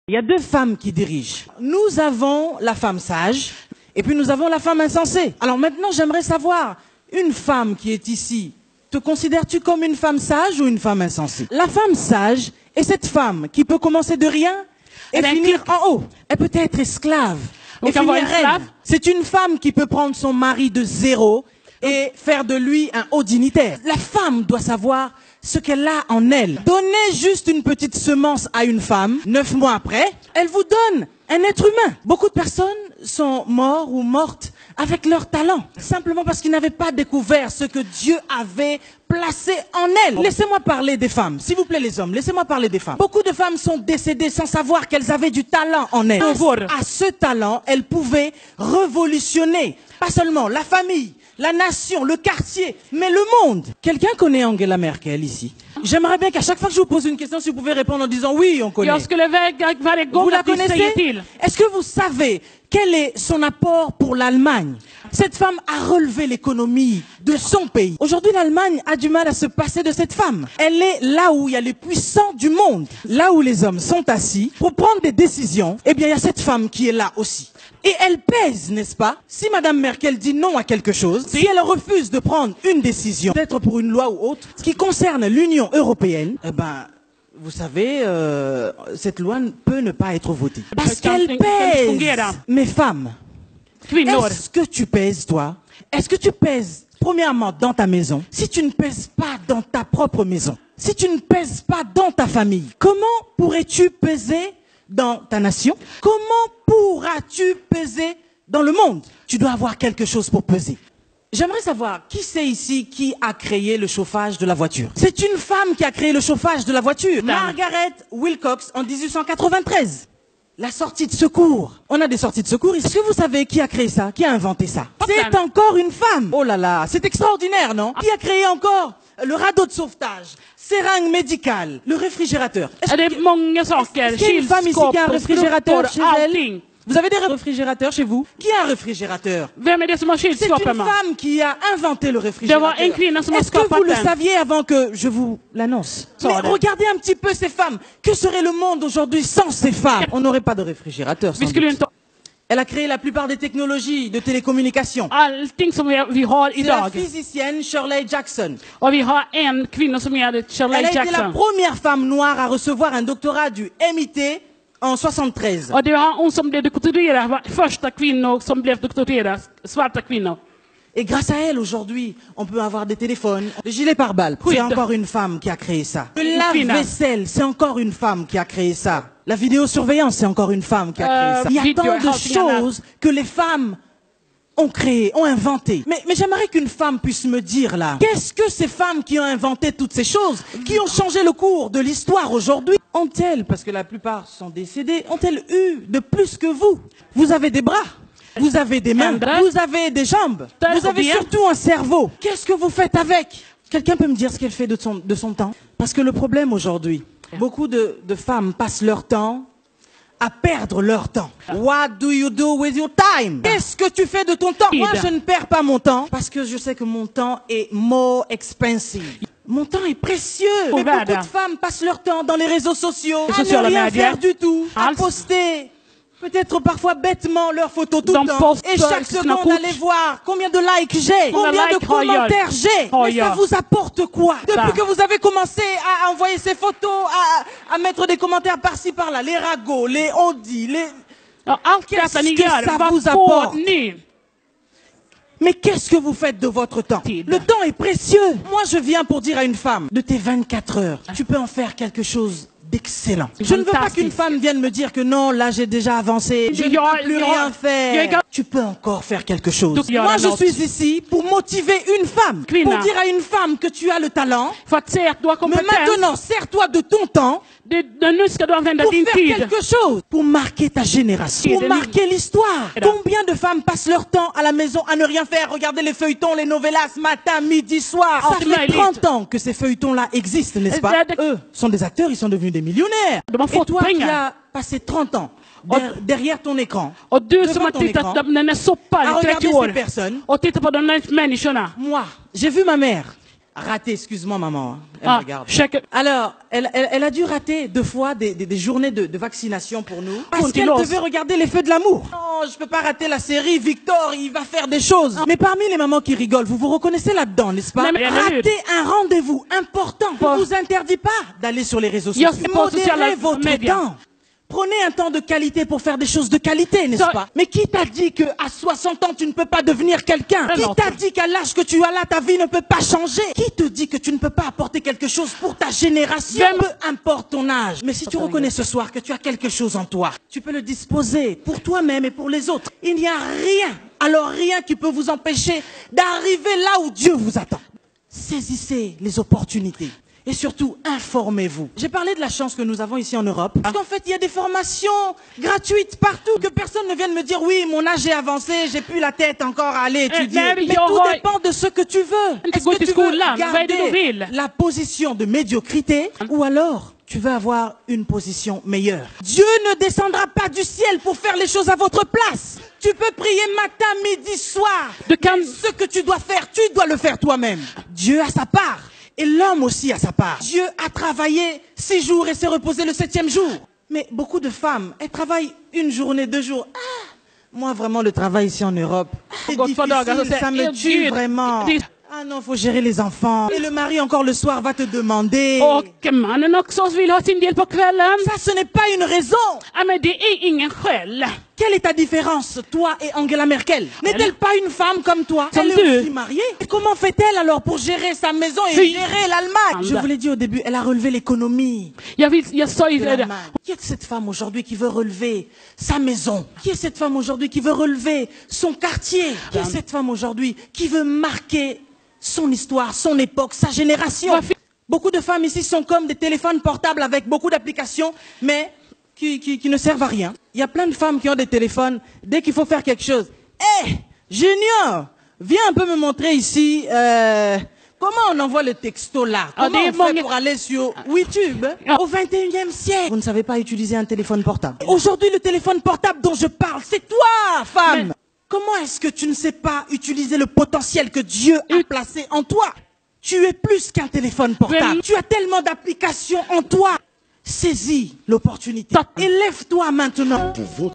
Il y a deux femmes qui dirigent. Nous avons la femme sage et puis nous avons la femme insensée. Alors maintenant, j'aimerais savoir, une femme qui est ici, te considères-tu comme une femme sage ou une femme insensée? La femme sage est cette femme qui peut commencer de rien et finir en haut. Elle peut être esclave et finir reine. C'est une femme qui peut prendre son mari de zéro et faire de lui un haut dignitaire. La femme doit savoir ce qu'elle a en elle. Donnez juste une petite semence à une femme, 9 mois après, elle vous donne un être humain. Beaucoup de personnes sont morts ou mortes avec leur talent, simplement parce qu'ils n'avaient pas découvert ce que Dieu avait placé en elles. Laissez-moi parler des femmes, s'il vous plaît les hommes, laissez-moi parler des femmes. Beaucoup de femmes sont décédées sans savoir qu'elles avaient du talent en elles. Grâce à ce talent, elles pouvaient révolutionner, pas seulement la famille, la nation, le quartier, mais le monde. Quelqu'un connaît Angela Merkel ici? J'aimerais bien qu'à chaque fois que je vous pose une question, si vous pouvez répondre en disant oui, on connaît. Vous la connaissez? Est-ce que vous savez quel est son apport pour l'Allemagne? Cette femme a relevé l'économie de son pays. Aujourd'hui, l'Allemagne a du mal à se passer de cette femme. Elle est là où il y a les puissants du monde. Là où les hommes sont assis pour prendre des décisions, eh bien, il y a cette femme qui est là aussi. Et elle pèse, n'est-ce pas? Si Madame Merkel dit non à quelque chose, si elle refuse de prendre une décision, peut-être pour une loi ou autre, ce qui concerne l'Union européenne, eh ben, vous savez, cette loi peut ne pas être votée. Parce qu'elle pèse. Mes femmes, est-ce que tu pèses, toi? Est-ce que tu pèses, premièrement, dans ta maison? Si tu ne pèses pas dans ta propre maison, si tu ne pèses pas dans ta famille, comment pourrais-tu peser dans ta nation? Comment pourras-tu peser dans le monde? Tu dois avoir quelque chose pour peser. J'aimerais savoir, qui c'est ici qui a créé le chauffage de la voiture? C'est une femme qui a créé le chauffage de la voiture. Margaret Wilcox en 1893. La sortie de secours. On a des sorties de secours. Est-ce que vous savez qui a créé ça? Qui a inventé ça? C'est encore une femme. Oh là là, c'est extraordinaire, non? Qui a créé encore le radeau de sauvetage, seringue médicale, le réfrigérateur? Est-ce qu'il y a une femme ici qui a un réfrigérateur chez elle? Vous avez des réfrigérateurs chez vous? Qui a un réfrigérateur? C'est une femme qui a inventé le réfrigérateur. Est-ce que vous le saviez avant que je vous l'annonce? Mais regardez un petit peu ces femmes. Que serait le monde aujourd'hui sans ces femmes? On n'aurait pas de réfrigérateur. Elle a créé la plupart des technologies de télécommunication. C'est la physicienne Shirley Jackson. Elle a été la première femme noire à recevoir un doctorat du MIT en 73. Et grâce à elle, aujourd'hui, on peut avoir des téléphones, des gilets pare-balles. C'est encore une femme qui a créé ça. Le lave-vaisselle, c'est encore une femme qui a créé ça. La vidéosurveillance, c'est encore une femme qui a créé ça. Il y a tant de choses que les femmes ont créé, ont inventé. Mais j'aimerais qu'une femme puisse me dire là, qu'est-ce que ces femmes qui ont inventé toutes ces choses, qui ont changé le cours de l'histoire aujourd'hui, ont-elles, parce que la plupart sont décédées, ont-elles eu de plus que vous? Vous avez des bras, vous avez des mains, vous avez des jambes, vous avez surtout un cerveau. Qu'est-ce que vous faites avec? Quelqu'un peut me dire ce qu'elle fait de son temps? Parce que le problème aujourd'hui, beaucoup de femmes passent leur temps à perdre leur temps. What do you do with your time? Qu'est-ce que tu fais de ton temps? Moi, je ne perds pas mon temps parce que je sais que mon temps est more expensive. Mon temps est précieux. Mais beaucoup de femmes passent leur temps dans les réseaux sociaux à ne rien faire du tout, à poster peut-être parfois bêtement leurs photos tout le temps. Et chaque seconde, allez voir combien de likes j'ai, combien de commentaires j'ai. Mais ça vous apporte quoi? Depuis que vous avez commencé à envoyer ces photos, à mettre des commentaires par-ci par-là, les ragots, les on dit, les... Qu'est-ce que ça vous apporte? Mais qu'est-ce que vous faites de votre temps? Le temps est précieux. Moi, je viens pour dire à une femme, de tes 24 heures, tu peux en faire quelque chose d'excellent. Je ne veux pas qu'une femme vienne me dire que non, là j'ai déjà avancé, je ne peux plus rien faire. Tu peux encore faire quelque chose. Moi je suis ici pour motiver une femme, pour dire à une femme que tu as le talent, mais maintenant sers-toi de ton temps pour faire quelque chose, pour marquer ta génération, pour marquer l'histoire. Combien de femmes passent leur temps à la maison à ne rien faire, regarder les feuilletons, les novellas, matin, midi, soir. Ça fait 30 ans que ces feuilletons-là existent, n'est-ce pas? Eux sont des acteurs, ils sont devenus des millionnaires. Et toi qui as passé 30 ans derrière ton écran, devant ton écran, à regarder ces personnes, moi, j'ai vu ma mère. Raté, excuse-moi maman. Elle me regarde. Check. Alors, elle a dû rater 2 fois des journées de vaccination pour nous. Parce qu'elle devait regarder les feux de l'amour. Non, je peux pas rater la série. Victor, il va faire des choses. Mais parmi les mamans qui rigolent, vous vous reconnaissez là-dedans, n'est-ce pas? Rater un rendez-vous important ne vous interdit pas d'aller sur les réseaux sociaux. Modérez votre temps. Prenez un temps de qualité pour faire des choses de qualité, n'est-ce pas? Mais qui t'a dit qu'à 60 ans, tu ne peux pas devenir quelqu'un? Qui t'a dit qu'à l'âge que tu as là, ta vie ne peut pas changer? Qui te dit que tu ne peux pas apporter quelque chose pour ta génération? Peu importe ton âge. Mais si tu reconnais ce soir que tu as quelque chose en toi, tu peux le disposer pour toi-même et pour les autres. Il n'y a rien, alors rien qui peut vous empêcher d'arriver là où Dieu vous attend. Saisissez les opportunités. Et surtout, informez-vous. J'ai parlé de la chance que nous avons ici en Europe. Parce qu'en fait, il y a des formations gratuites partout. Que personne ne vienne me dire, oui, mon âge est avancé, j'ai plus la tête encore à aller étudier. Mais tout dépend de ce que tu veux. Est-ce que tu veux garder la position de médiocrité ou alors tu veux avoir une position meilleure? Dieu ne descendra pas du ciel pour faire les choses à votre place. Tu peux prier matin, midi, soir. Mais ce que tu dois faire, tu dois le faire toi-même. Dieu a sa part. Et l'homme aussi a sa part. Dieu a travaillé 6 jours et s'est reposé le 7e jour. Mais beaucoup de femmes, elles travaillent 1 journée, 2 jours. Moi vraiment le travail ici en Europe, c'est difficile, ça me tue vraiment. Ah non, faut gérer les enfants. Et le mari encore le soir va te demander. Och mannen också vill ha sin del på kvällen. Ça, ce n'est pas une raison. Ja, men det är ingen skäl. Quelle est ta différence, toi et Angela Merkel? N'est-elle pas une femme comme toi? Elle est aussi mariée. Et comment fait-elle alors pour gérer sa maison et gérer l'Allemagne? Je vous l'ai dit au début, elle a relevé l'économie. Jag sa ju det. Qui est cette femme aujourd'hui qui veut relever sa maison? Qui est cette femme aujourd'hui qui veut relever son quartier? Qui est cette femme aujourd'hui qui veut marquer son histoire, son époque, sa génération? Beaucoup de femmes ici sont comme des téléphones portables avec beaucoup d'applications, mais qui ne servent à rien. Il y a plein de femmes qui ont des téléphones, dès qu'il faut faire quelque chose. Hé, Junior, viens un peu me montrer ici, comment on envoie le texto là? Comment on fait pour aller sur YouTube au 21e siècle? Vous ne savez pas utiliser un téléphone portable. Aujourd'hui, le téléphone portable dont je parle, c'est toi, femme! Comment est-ce que tu ne sais pas utiliser le potentiel que Dieu a placé en toi? Tu es plus qu'un téléphone portable. Tu as tellement d'applications en toi. Saisis l'opportunité. Et lève-toi maintenant.